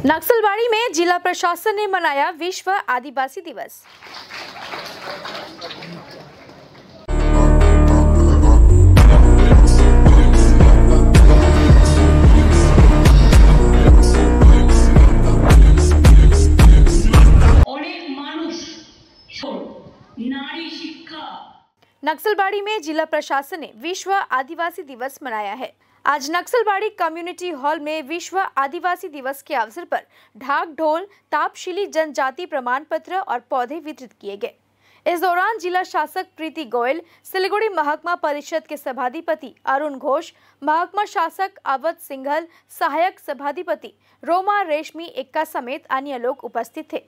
नक्सलबाड़ी में जिला प्रशासन ने मनाया विश्व आदिवासी दिवस। नक्सलबाड़ी में जिला प्रशासन ने विश्व आदिवासी दिवस मनाया है। आज नक्सलबाड़ी कम्युनिटी हॉल में विश्व आदिवासी दिवस के अवसर पर ढाक ढोल, तापशीली जनजाति प्रमाण पत्र और पौधे वितरित किए गए। इस दौरान जिला शासक प्रीति गोयल, सिलीगुड़ी महकमा परिषद के सभाधिपति अरुण घोष, महकमा शासक अवध सिंघल, सहायक सभाधिपति रोमा रेशमी एक्का समेत अन्य लोग उपस्थित थे।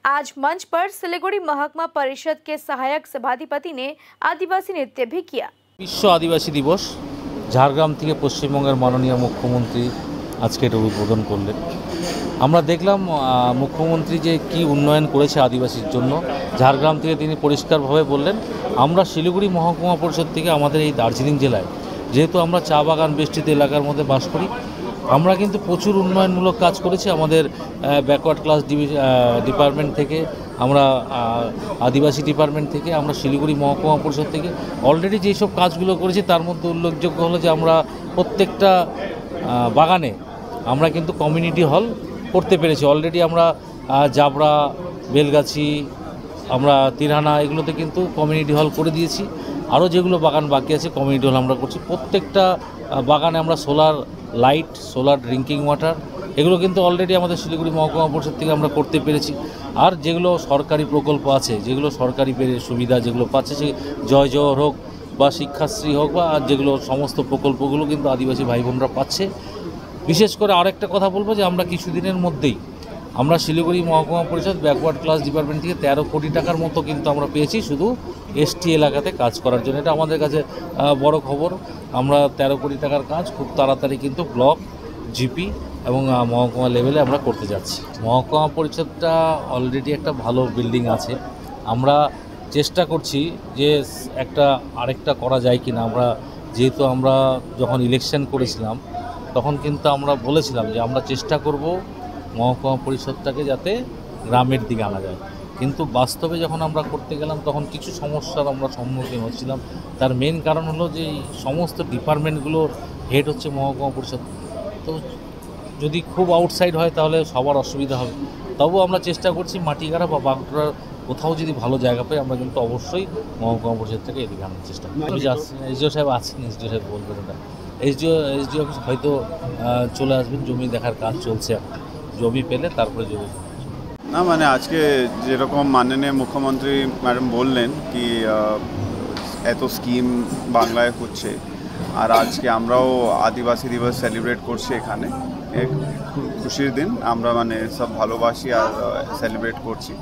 आज मंच पर सिलीगुड़ी महकमा परिषद के सहायक सभाधिपति ने आदिवासी नृत्य भी किया। विश्व आदिवासी दिवस झाड़ग्राम থেকে পশ্চিমবঙ্গের মাননীয় মুখ্যমন্ত্রী আজকে এটা উদ্বোধন করলেন। আমরা দেখলাম মুখ্যমন্ত্রী যে কি উন্নয়ন করেছে আদিবাসীর জন্য। ঝাড়গ্রাম থেকে তিনি পরিষ্কারভাবে বললেন, আমরা শিলিগুড়ি মহকুমা পরিষদ থেকে আমাদের এই দার্জিলিং জেলায় যেহেতু আমরা চা বাগান বেষ্টিত এলাকার মধ্যে বাস করি, আমরা কিন্তু প্রচুর উন্নয়নমূলক কাজ করেছি। আমাদের ব্যাকওয়ার্ড ক্লাস ডিপার্টমেন্ট থেকে, আমরা আদিবাসী ডিপার্টমেন্ট থেকে, আমরা শিলিগুড়ি মহকুমা পরিষদ থেকে অলরেডি যেই সব কাজগুলো করেছি তার মধ্যে উল্লেখযোগ্য হলো যে আমরা প্রত্যেকটা বাগানে আমরা কিন্তু কমিউনিটি হল করতে পেরেছি। অলরেডি আমরা জাবরা, বেলগাছি, আমরা তিরহানা এগুলোতে কিন্তু কমিউনিটি হল করে দিয়েছি। আরও যেগুলো বাগান বাকি আছে কমিউনিটি হল আমরা করছি। প্রত্যেকটা বাগানে আমরা solar light, solar drinking water এগুলো কিন্তু অলরেডি আমাদের শিলিগুড়ি মহকুমা পরিষদ থেকে আমরা করতে পেরেছি। আর যেগুলো সরকারি প্রকল্প আছে, যেগুলো সরকারি সুবিধা যেগুলো পাচ্ছে, সে জয় জোহর হোক বা শিক্ষাশ্রী হোক বা যেগুলো সমস্ত প্রকল্পগুলো কিন্তু আদিবাসী ভাই বোনরা পাচ্ছে। বিশেষ করে আরেকটা কথা বলবো যে আমরা কিছুদিনের মধ্যেই আমরা শিলিগুড়ি মহকুমা পরিষদ ব্যাকওয়ার্ড ক্লাস ডিপার্টমেন্ট থেকে 13 কোটি টাকার মতো কিন্তু আমরা পেয়েছি শুধু এসটি এলাকাতে কাজ করার জন্য। এটা আমাদের কাছে বড় খবর। আমরা 13 কোটি টাকার কাজ খুব তাড়াতাড়ি কিন্তু ব্লক, জিপি এবং মহকুমা লেভেলে আমরা করতে যাচ্ছি। মহকুমা পরিষদটা অলরেডি একটা ভালো বিল্ডিং আছে। আমরা চেষ্টা করছি যে আরেকটা করা যায় কিনা। আমরা যেহেতু আমরা যখন ইলেকশন করেছিলাম তখন কিন্তু আমরা বলেছিলাম যে আমরা চেষ্টা করব মহকুমা পরিষদটাকে যাতে গ্রামের দিকে আনা যায়, কিন্তু বাস্তবে যখন আমরা করতে গেলাম তখন কিছু সমস্যার আমরা সম্মুখীন হচ্ছিলাম। তার মেন কারণ হলো যে সমস্ত ডিপার্টমেন্টগুলোর হেড হচ্ছে মহকুমা পরিষদ। তো যদি খুব আউটসাইড হয় তাহলে সবার অসুবিধা হবে। তবুও আমরা চেষ্টা করছি মাটিগাড়া বা বাগডোরার কোথাও যদি ভালো জায়গা পাই আমরা কিন্তু অবশ্যই মহকুমা পরিষদ থেকে এদিকে আনার চেষ্টা করি। এসডিও সাহেব আছেন, এসডিও সাহেব বলবেন এটা। এসডিও অফিস হয়তো চলে আসবেন, জমি দেখার কাজ চলছে। জমি পেলে তারপরে জমি না, মানে আজকে যেরকম মাননীয় মুখ্যমন্ত্রী ম্যাডাম বললেন কি এত স্কিম বাংলায় হচ্ছে, আর আজকে আমরাও আদিবাসী দিবস সেলিব্রেট করছি এখানে। খুশির দিন, আমরা মানে সব ভালোবাসি আর সেলিব্রেট করছি।